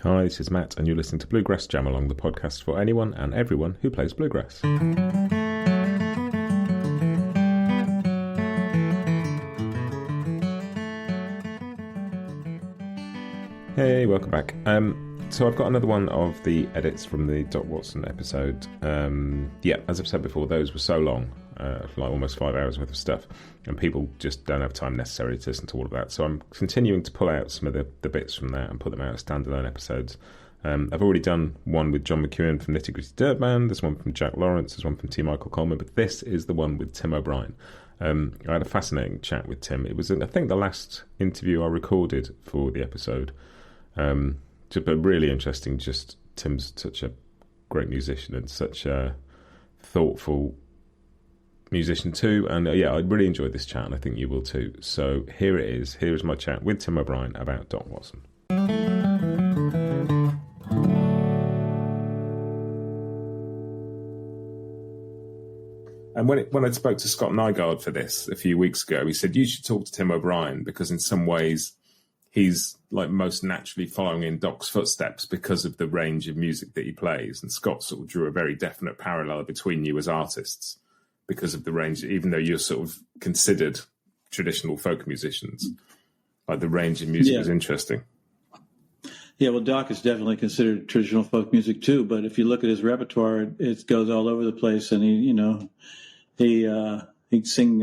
Hi, this is Matt, and you're listening to Bluegrass Jam Along, the podcast for anyone and everyone who plays bluegrass. Hey, welcome back. So I've got another one of the edits from the Doc Watson episode. As I've said before, those were so long, like almost 5 hours worth of stuff, and people just don't have time necessarily to listen to all of that. So I'm continuing to pull out some of the bits from that and put them out as standalone episodes. I've already done one with John McEwen from Nitty Gritty Dirt Band, there's one from Jack Lawrence, there's one from T. Michael Coleman, but this is the one with Tim O'Brien. I had a fascinating chat with Tim. It was, I think, the last interview I recorded for the episode. But really interesting. Just Tim's such a great musician and such a thoughtful musician too. And I really enjoyed this chat, and I think you will too. So here it is. Here is my chat with Tim O'Brien about Doc Watson. And when I spoke to Scott Nygaard for this a few weeks ago, he said, you should talk to Tim O'Brien because in some ways he's like most naturally following in Doc's footsteps because of the range of music that he plays. And Scott sort of drew a very definite parallel between you as artists because of the range, even though you're sort of considered traditional folk musicians. Like the range of music is interesting. Yeah, well, Doc is definitely considered traditional folk music too. But if you look at his repertoire, it goes all over the place. And he'd sing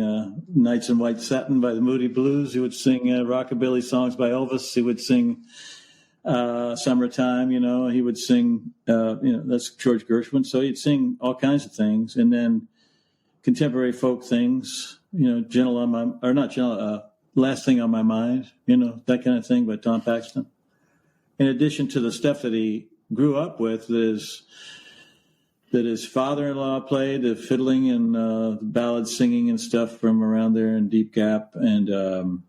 Nights in White Satin by the Moody Blues. He would sing rockabilly songs by Elvis. He would sing Summertime, He would sing, that's George Gershwin. So he'd sing all kinds of things. And then contemporary folk things, Last Thing on My Mind, that kind of thing by Tom Paxton. In addition to the stuff that he grew up with, that his father-in-law played, the fiddling and the ballad singing and stuff from around there in Deep Gap, and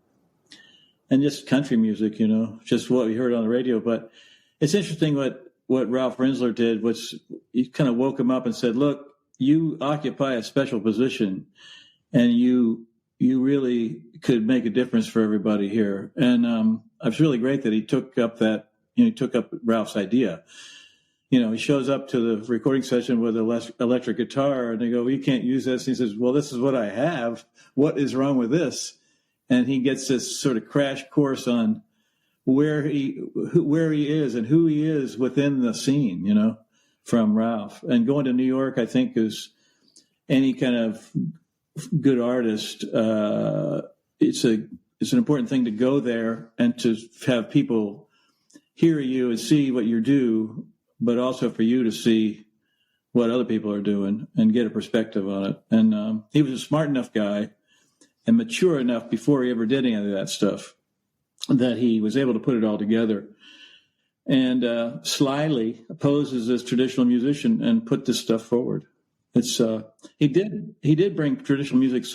just country music, just what we heard on the radio. But it's interesting what Ralph Rinsler did, was he kind of woke him up and said, look, you occupy a special position, and you really could make a difference for everybody here. And it was really great that he took up Ralph's idea. He shows up to the recording session with an electric guitar, and they go, well, you can't use this. And he says, well, this is what I have. What is wrong with this? And he gets this sort of crash course on where he is and who he is within the scene, from Ralph. And going to New York, I think, is any kind of good artist. It's an important thing to go there and to have people hear you and see what you do, but also for you to see what other people are doing and get a perspective on it. And he was a smart enough guy and mature enough before he ever did any of that stuff that he was able to put it all together and slyly pose as this traditional musician and put this stuff forward. It's he did bring traditional music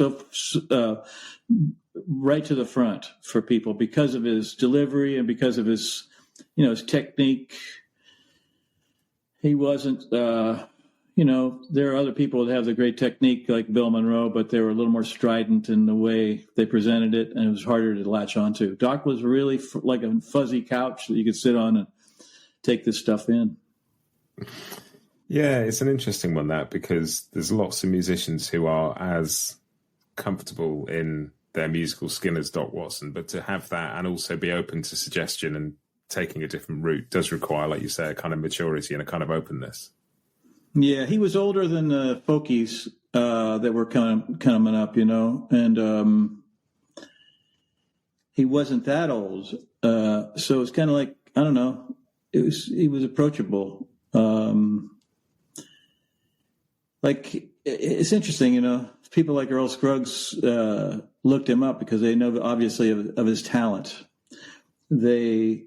right to the front for people because of his delivery and because of his his technique. He wasn't, there are other people that have the great technique like Bill Monroe, but they were a little more strident in the way they presented it, and it was harder to latch onto. Doc was really like a fuzzy couch that you could sit on and take this stuff in. Yeah, it's an interesting one, that, because there's lots of musicians who are as comfortable in their musical skin as Doc Watson, but to have that and also be open to suggestion and taking a different route does require, like you say, a kind of maturity and a kind of openness. Yeah, he was older than the folkies that were coming up, and he wasn't that old. So it's kind of like, I don't know, he was approachable. It's interesting, people like Earl Scruggs looked him up because they know obviously of his talent. They,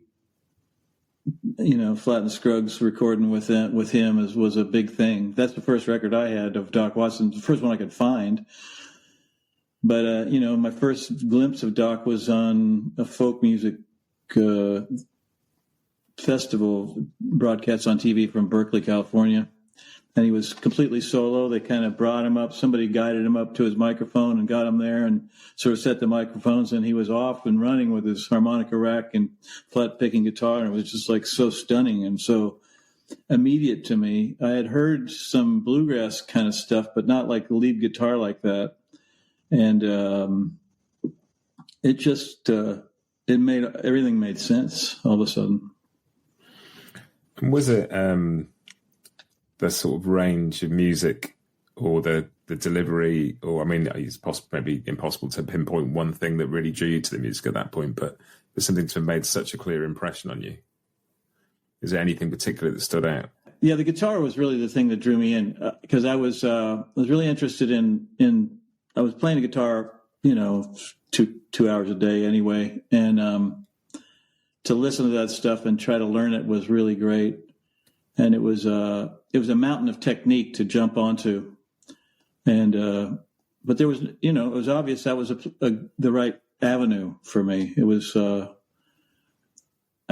Flatt and Scruggs recording with him was a big thing. That's the first record I had of Doc Watson, the first one I could find. But, my first glimpse of Doc was on a folk music festival broadcast on TV from Berkeley, California. and he was completely solo. They kind of brought him up. Somebody guided him up to his microphone and got him there and sort of set the microphones, and he was off and running with his harmonica rack and flat picking guitar, and it was just like so stunning and so immediate to me. I had heard some bluegrass kind of stuff, but not like lead guitar like that. And it just everything made sense all of a sudden. Was it the sort of range of music or the delivery, or I mean, it's maybe impossible to pinpoint one thing that really drew you to the music at that point, but there's something to have made such a clear impression on you. Is there anything particular that stood out? Yeah, the guitar was really the thing that drew me in because I was really interested in I was playing the guitar, two hours a day anyway, and to listen to that stuff and try to learn it was really great. And it was a mountain of technique to jump onto, and but there was it was obvious that was the right avenue for me. It was I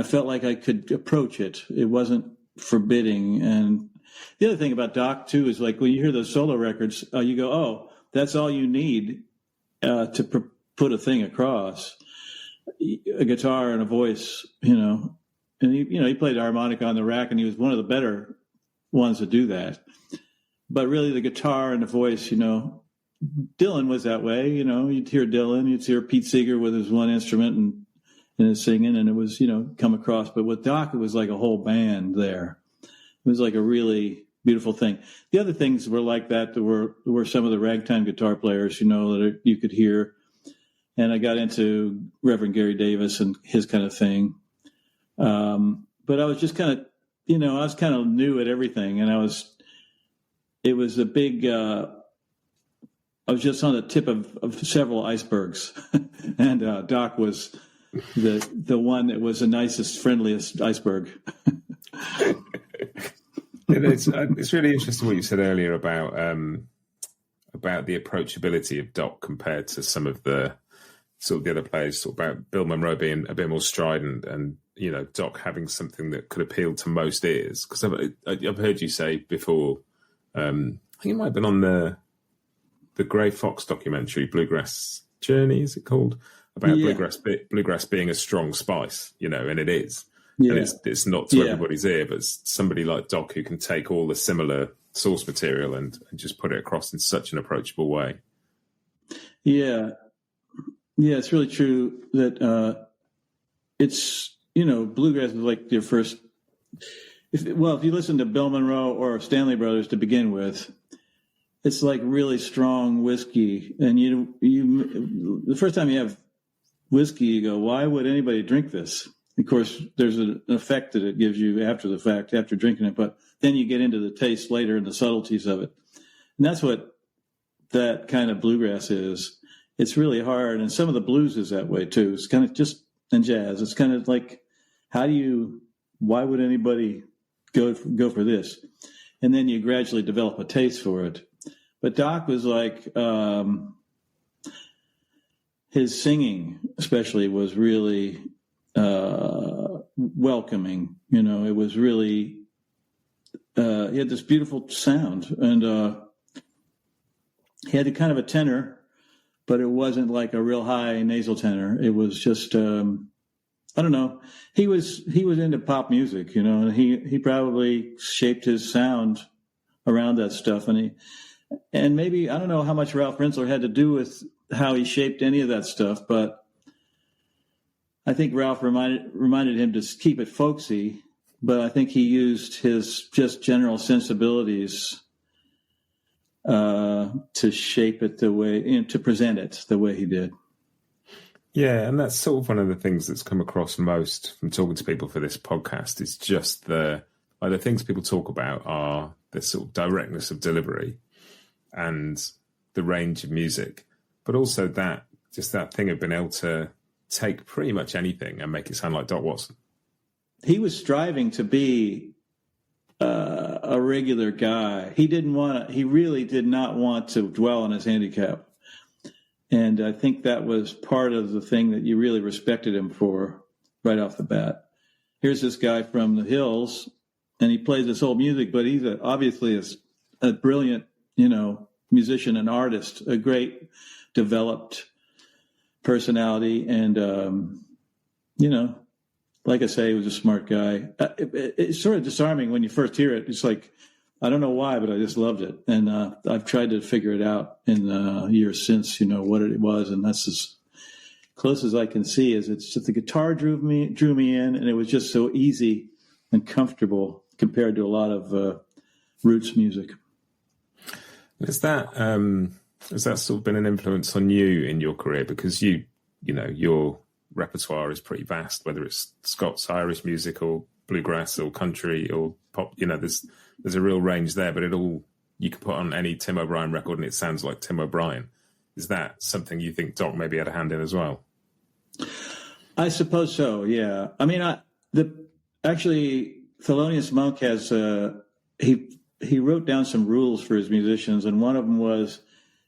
felt like I could approach it. It wasn't forbidding. And the other thing about Doc too is like when you hear those solo records, you go, oh, that's all you need to put a thing across, a guitar and a voice, And he played the harmonica on the rack, and he was one of the better ones to do that. But really, the guitar and the voice, Dylan was that way. You'd hear Dylan, you'd hear Pete Seeger with his one instrument and his singing, and it was, come across. But with Doc, it was like a whole band there. It was like a really beautiful thing. The other things were like that. There were some of the ragtime guitar players, that you could hear. And I got into Reverend Gary Davis and his kind of thing. But I was just kind of, I was kind of new at everything, and it was a big, I was just on the tip of several icebergs, and Doc was the one that was the nicest, friendliest iceberg. It's really interesting what you said earlier about the approachability of Doc compared to some of the sort of the other players, sort of about Bill Monroe being a bit more strident and Doc having something that could appeal to most ears. Because I've heard you say before, I think it might have been on the Grey Fox documentary, Bluegrass Journey, is it called? About bluegrass being a strong spice, and it is. Yeah. And it's not to everybody's ear, but somebody like Doc who can take all the similar source material and just put it across in such an approachable way. Yeah. Yeah, it's really true that it's, bluegrass is like your first. If you listen to Bill Monroe or Stanley Brothers to begin with, it's like really strong whiskey. And you the first time you have whiskey, you go, why would anybody drink this? Of course, there's an effect that it gives you after the fact, after drinking it, but then you get into the taste later and the subtleties of it. And that's what that kind of bluegrass is. It's really hard. And some of the blues is that way too. It's kind of just, and jazz, it's kind of like, why would anybody go for this? And then you gradually develop a taste for it. But Doc was like, his singing especially was really welcoming. It was really, he had this beautiful sound, and he had a kind of a tenor, but it wasn't like a real high nasal tenor. It was just, I don't know. He was into pop music, and he probably shaped his sound around that stuff. And maybe, I don't know how much Ralph Rinsler had to do with how he shaped any of that stuff, but I think Ralph reminded him to keep it folksy, but I think he used his just general sensibilities to shape it the way, to present it the way he did. Yeah, and that's sort of one of the things that's come across most from talking to people for this podcast. Is just the things people talk about are the sort of directness of delivery and the range of music, but also that thing of being able to take pretty much anything and make it sound like Doc Watson. He was striving to be a regular guy. He really did not want to dwell on his handicap. And I think that was part of the thing that you really respected him for right off the bat. Here's this guy from the hills and he plays this old music, but he's obviously a brilliant, musician and artist, a great developed personality. And, like I say, he was a smart guy. It's sort of disarming when you first hear it. It's like, I don't know why, but I just loved it. And I've tried to figure it out in years since, what it was. And that's as close as I can see. Is it's just the guitar drew me in, and it was just so easy and comfortable compared to a lot of roots music. Has that sort of been an influence on you in your career? Because your repertoire is pretty vast, whether it's Scots, Irish music, or bluegrass, or country, or pop. There's a real range there, but you can put on any Tim O'Brien record and it sounds like Tim O'Brien. Is that something you think Doc maybe had a hand in as well? I suppose so. Yeah. I mean, actually Thelonious Monk has he wrote down some rules for his musicians, and one of them was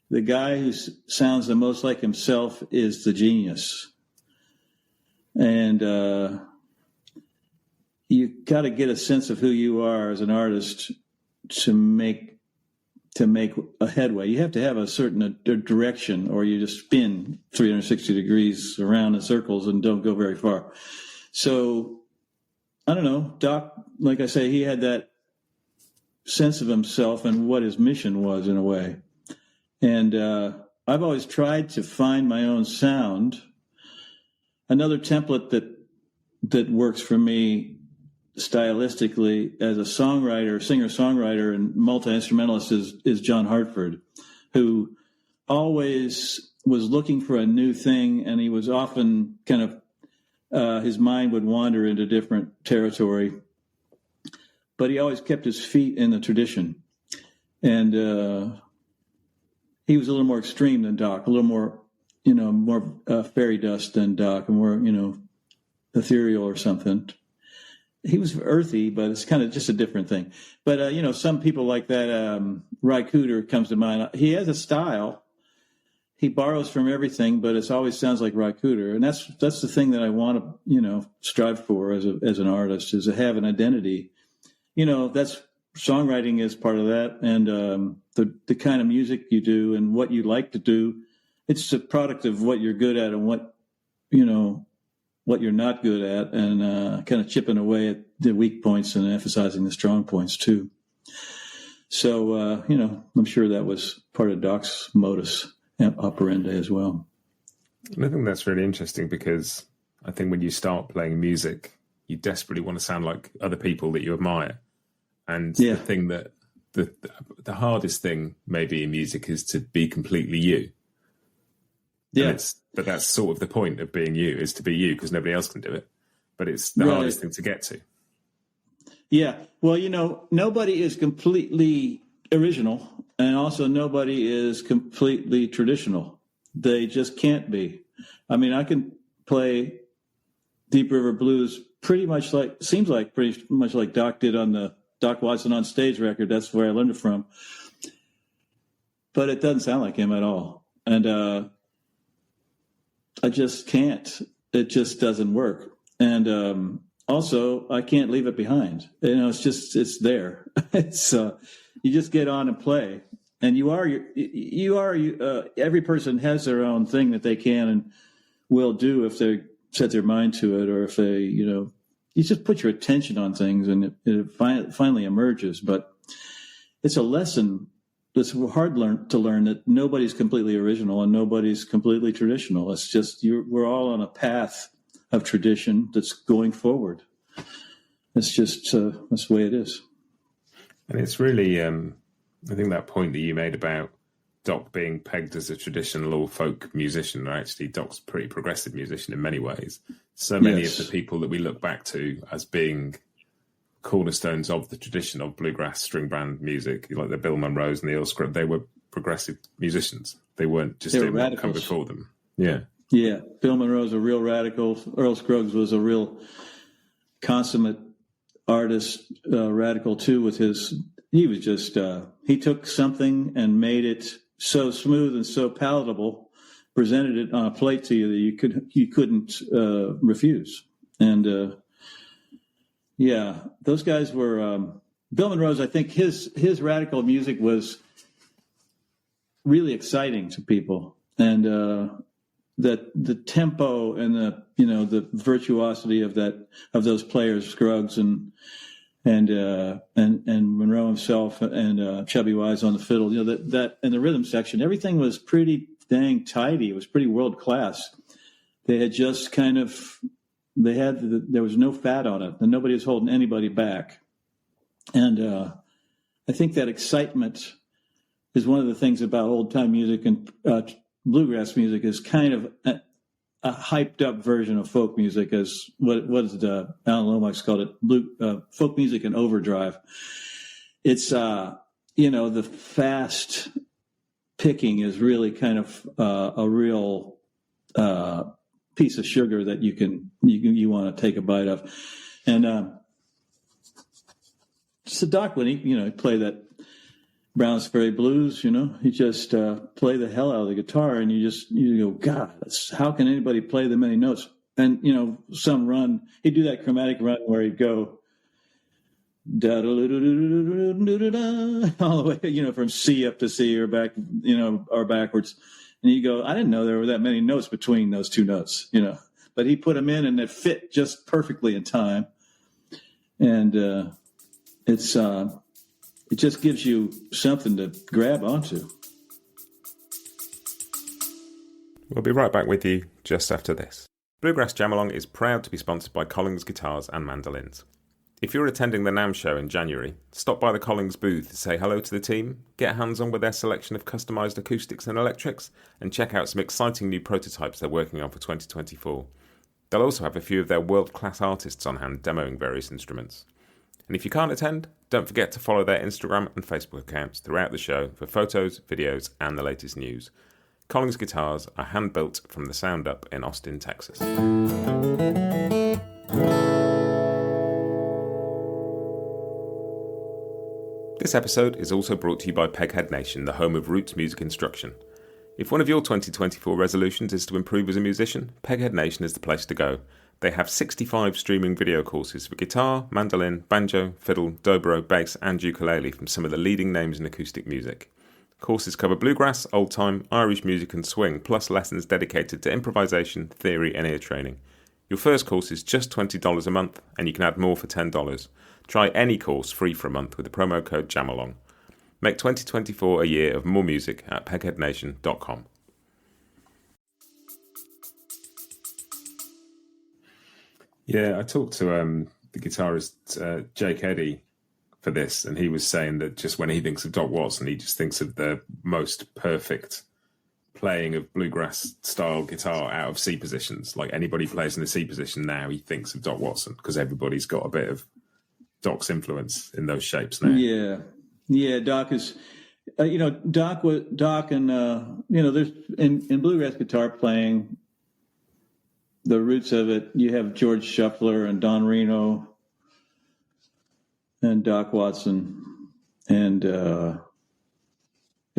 the guy who sounds the most like himself is the genius. And you got to get a sense of who you are as an artist to make a headway. You have to have a certain direction, or you just spin 360 degrees around in circles and don't go very far. So I don't know. Doc, like I say, he had that sense of himself and what his mission was in a way. And I've always tried to find my own sound. Another template that works for me stylistically as a songwriter, singer-songwriter, and multi-instrumentalist is John Hartford, who always was looking for a new thing, and he was often kind of, his mind would wander into different territory, but he always kept his feet in the tradition. And he was a little more extreme than Doc, a little more, more fairy dust than Doc, and more, ethereal or something. He was earthy, but it's kind of just a different thing. But, some people like that, Ry Cooder comes to mind. He has a style. He borrows from everything, but it always sounds like Ry Cooder. And that's the thing that I want to, strive for as an artist, is to have an identity. That's songwriting is part of that. And the kind of music you do and what you like to do, it's a product of what you're good at and what you're not good at, and kind of chipping away at the weak points and emphasizing the strong points too. So, I'm sure that was part of Doc's modus operandi as well. And I think that's really interesting, because I think when you start playing music, you desperately want to sound like other people that you admire. And the thing that the hardest thing maybe in music is to be completely you. Yeah. But that's sort of the point of being you, is to be you, because nobody else can do it. But it's the hardest thing to get to. Yeah. Well, nobody is completely original, and also nobody is completely traditional. They just can't be. I mean, I can play Deep River Blues pretty much like Doc did on the Doc Watson on Stage record. That's where I learned it from. But it doesn't sound like him at all. And I just can't. It just doesn't work. And also, I can't leave it behind. It's there. It's you just get on and play. And every person has their own thing that they can and will do if they set their mind to it, or if they, you just put your attention on things, and it finally emerges. But it's a lesson that's hard to learn, that nobody's completely original and nobody's completely traditional. It's just we're all on a path of tradition that's going forward. It's just that's the way it is. And it's really, I think that point that you made about Doc being pegged as a traditional or folk musician, or actually Doc's a pretty progressive musician in many ways. So many of the people that we look back to as being cornerstones of the tradition of bluegrass string band music, like the Bill Monroes and the Earl Scruggs, they were progressive musicians. They weren't just doing what come before them. Yeah. Yeah. Bill Monroe's a real radical. Earl Scruggs was a real consummate artist, radical too, he was just, he took something and made it so smooth and so palatable, presented it on a plate to you that you couldn't refuse. And, Yeah, those guys were Bill Monroe's. I think his radical music was really exciting to people, and that the tempo and the virtuosity of those players, Scruggs and Monroe himself and Chubby Wise on the fiddle. That and the rhythm section, everything was pretty dang tidy. It was pretty world class. They had just there was no fat on it, and nobody was holding anybody back. And I think that excitement is one of the things about old time music, and bluegrass music is kind of a hyped up version of folk music, as what is Alan Lomax called it, folk music in overdrive. It's the fast picking is really kind of a real piece of sugar that you want to take a bite of. And so Doc, when he play that Browns Ferry Blues, he just play the hell out of the guitar, and you go, God, how can anybody play that many notes? And some run, he'd do that chromatic run where he'd go da da da da all the way, from C up to C or back, or backwards. And you go, I didn't know there were that many notes between those two notes, but he put them in, and it fit just perfectly in time. And it just gives you something to grab onto. We'll be right back with you just after this. Bluegrass Jam Along is proud to be sponsored by Collings Guitars and Mandolins. If you're attending the NAMM show in January, stop by the Collings booth to say hello to the team, get hands-on with their selection of customised acoustics and electrics, and check out some exciting new prototypes they're working on for 2024. They'll also have a few of their world-class artists on hand demoing various instruments. And if you can't attend, don't forget to follow their Instagram and Facebook accounts throughout the show for photos, videos, and the latest news. Collings guitars are hand-built from the Sound Up in Austin, Texas. This episode is also brought to you by Peghead Nation, the home of roots music instruction. If one of your 2024 resolutions is to improve as a musician, Peghead Nation is the place to go. They have 65 streaming video courses for guitar, mandolin, banjo, fiddle, dobro, bass, and ukulele from some of the leading names in acoustic music. Courses cover bluegrass, old time, Irish music, and swing, plus lessons dedicated to improvisation, theory, and ear training. Your first course is just $20 a month, and you can add more for $10. Try any course free for a month with the promo code JAMALONG. Make 2024 a year of more music at pegheadnation.com. Yeah, I talked to the guitarist Jake Eddy for this, and he was saying that just when he thinks of Doc Watson, he just thinks of the most perfect playing of bluegrass style guitar out of C positions. Like anybody plays in the C position now, he thinks of Doc Watson because everybody's got a bit of Doc's influence in those shapes now. Yeah. Doc is, Doc and there's in bluegrass guitar playing, the roots of it. You have George Shuffler and Don Reno and Doc Watson, and as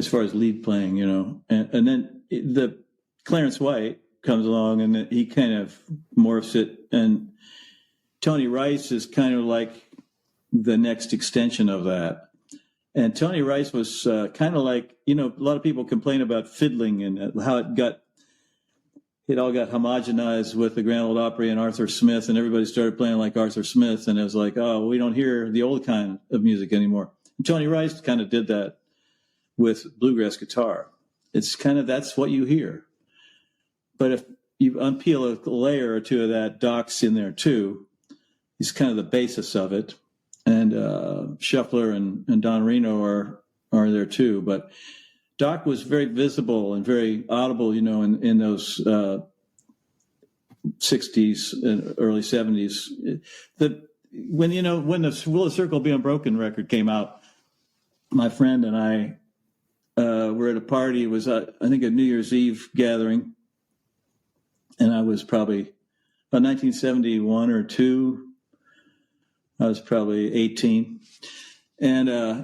far as lead playing, and then the Clarence White comes along and he kind of morphs it, and Tony Rice is kind of like the next extension of that. And Tony Rice was kind of like, a lot of people complain about fiddling and how it all got homogenized with the Grand Ole Opry and Arthur Smith, and everybody started playing like Arthur Smith, and it was like, oh, we don't hear the old kind of music anymore. And Tony Rice kind of did that with bluegrass guitar. It's kind of, that's what you hear. But if you unpeel a layer or two of that, Doc's in there too. He's kind of the basis of it. And Shuffler and Don Reno are there too. But Doc was very visible and very audible, in those 60s and early 70s. When the Will the Circle Be Unbroken record came out, my friend and I were at a party. It was, I think, a New Year's Eve gathering. And I was probably about 1971 or 2. I was probably 18. And, I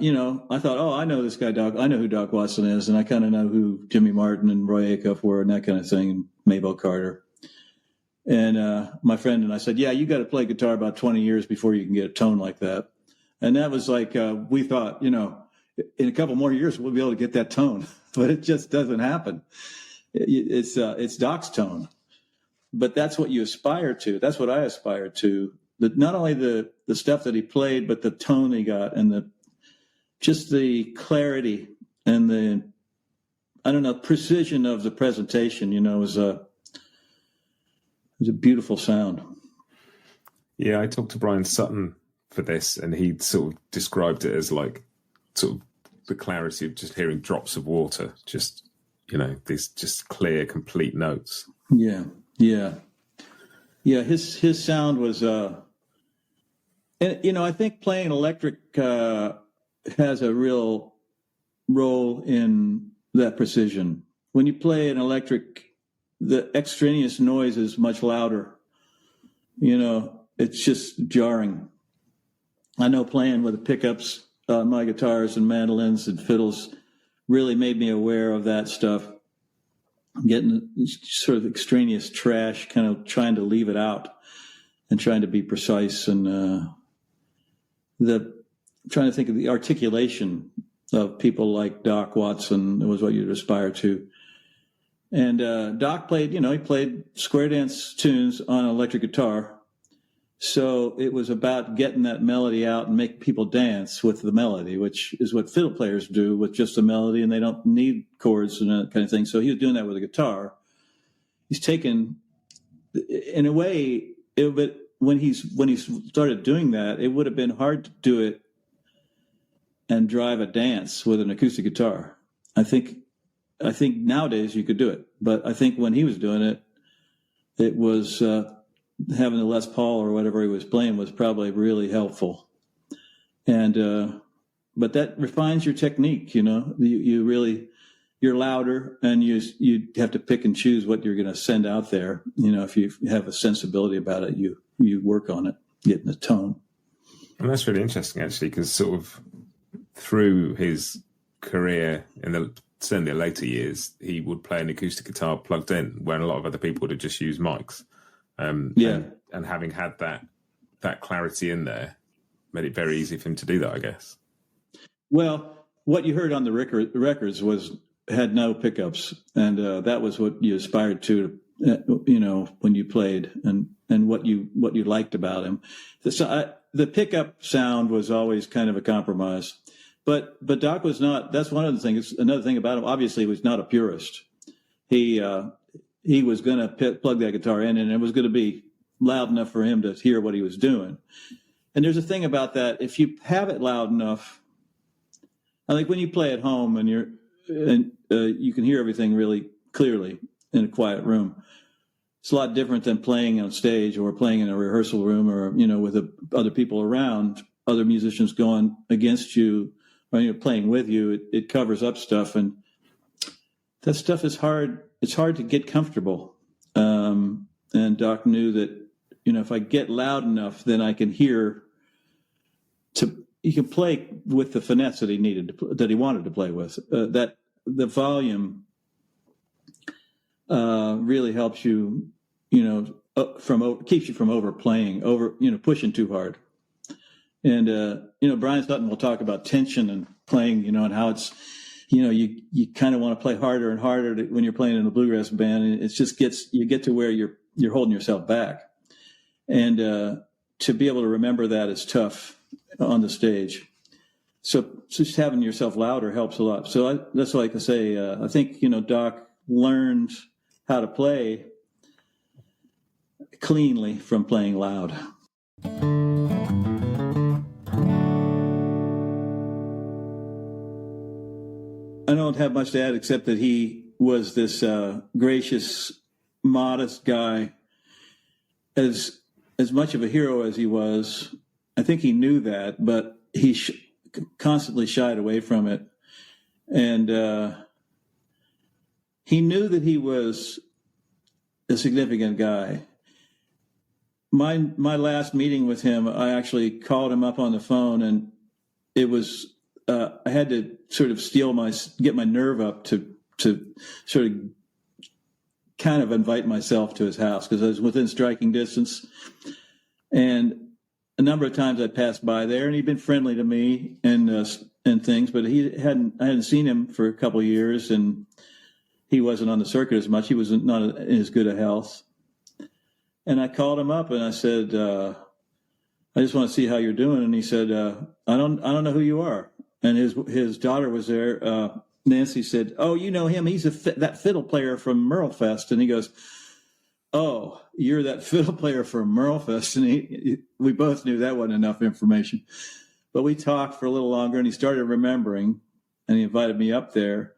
thought, I know this guy, Doc. I know who Doc Watson is. And I kind of know who Jimmy Martin and Roy Acuff were and that kind of thing, and Mabel Carter. And my friend and I said, yeah, you got to play guitar about 20 years before you can get a tone like that. And that was like, we thought, in a couple more years, we'll be able to get that tone, but it just doesn't happen. It's Doc's tone, but that's what you aspire to. That's what I aspire to. Not only the stuff that he played, but the tone he got, and just the clarity and the, precision of the presentation, was a beautiful sound. Yeah, I talked to Bryan Sutton for this, and he sort of described it as like sort of the clarity of just hearing drops of water, just, these just clear, complete notes. Yeah. His sound was, and I think playing electric has a real role in that precision. When you play an electric, the extraneous noise is much louder. It's just jarring. I know playing with the pickups on my guitars and mandolins and fiddles really made me aware of that stuff. Getting sort of extraneous trash, kind of trying to leave it out and trying to be precise, and trying to think of the articulation of people like Doc Watson was what you'd aspire to. And Doc played, he played square dance tunes on an electric guitar. So it was about getting that melody out and make people dance with the melody, which is what fiddle players do with just a melody, and they don't need chords and that kind of thing. So he was doing that with a guitar. He's taken, in a way, but when he started doing that, it would have been hard to do it and drive a dance with an acoustic guitar. I think nowadays you could do it, but I think when he was doing it, it was having the Les Paul or whatever he was playing was probably really helpful. And but that refines your technique. You really, you're louder, and you have to pick and choose what you're going to send out there. If you have a sensibility about it, you work on it, getting the tone. And that's really interesting, actually, because sort of through his career certainly the later years, he would play an acoustic guitar plugged in, where a lot of other people would have just used mics. And having had that clarity in there made it very easy for him to do that, I guess. Well, what you heard on the records had no pickups, and that was what you aspired to, when you played, and what you liked about him. The pickup sound was always kind of a compromise, but Doc was not. That's one of the things. Another thing about him, obviously, he was not a purist. He was going to plug that guitar in, and it was going to be loud enough for him to hear what he was doing. And there's a thing about that. If you have it loud enough, I think when you play at home and you can hear everything really clearly in a quiet room, it's a lot different than playing on stage or playing in a rehearsal room, or with other people around, other musicians going against you, or playing with you. It covers up stuff, and that stuff is hard. It's hard to get comfortable. And Doc knew that, if I get loud enough, then I can hear. He can play with the finesse that he needed that he wanted to play with. That the volume really helps you, keeps you from overplaying, pushing too hard. And Bryan Sutton will talk about tension and playing, and how it's. You kind of want to play harder and harder when you're playing in a bluegrass band, and it just you get to where you're holding yourself back, and to be able to remember that is tough on the stage. So just having yourself louder helps a lot. So that's what I can say. I think Doc learned how to play cleanly from playing loud. I don't have much to add except that he was this gracious, modest guy. As much of a hero as he was, I think he knew that, but he constantly shied away from it. And he knew that he was a significant guy. My last meeting with him, I actually called him up on the phone, and it was I had to sort of get my nerve up to sort of kind of invite myself to his house because I was within striking distance. And a number of times I passed by there, and he'd been friendly to me and things, but I hadn't seen him for a couple of years, and he wasn't on the circuit as much. He was not in as good a health. And I called him up and I said, I just want to see how you're doing. And he said, I don't know who you are. And his daughter was there. Nancy said, oh, you know him. He's that fiddle player from Merlefest. And he goes, oh, you're that fiddle player from Merlefest. And we both knew that wasn't enough information. But we talked for a little longer, and he started remembering, and he invited me up there.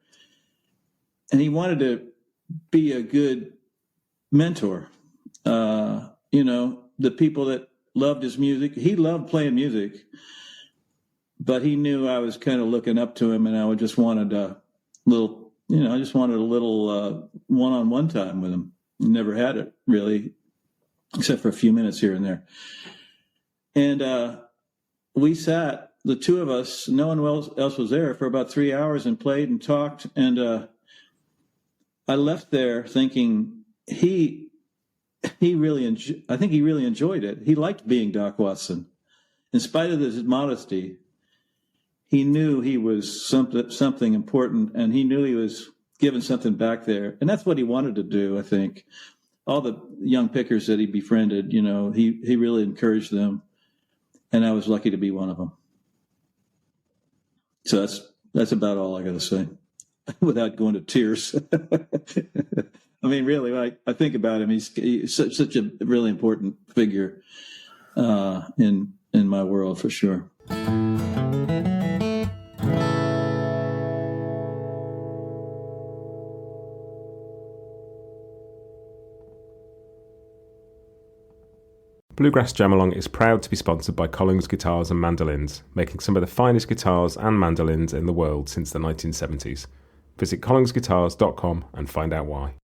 And he wanted to be a good mentor. The people that loved his music, he loved playing music, but he knew I was kind of looking up to him, and I just wanted a little one-on-one time with him. Never had it really, except for a few minutes here and there. And we sat, the two of us, no one else was there, for about 3 hours and played and talked. And I left there thinking I think he really enjoyed it. He liked being Doc Watson. In spite of his modesty, he knew he was something important, and he knew he was giving something back there. And that's what he wanted to do, I think. All the young pickers that he befriended, he really encouraged them. And I was lucky to be one of them. So that's about all I got to say without going to tears. I mean, really, when I think about him, he's such a really important figure in my world, for sure. Bluegrass Jam Along is proud to be sponsored by Collings Guitars and Mandolins, making some of the finest guitars and mandolins in the world since the 1970s. Visit collingsguitars.com and find out why.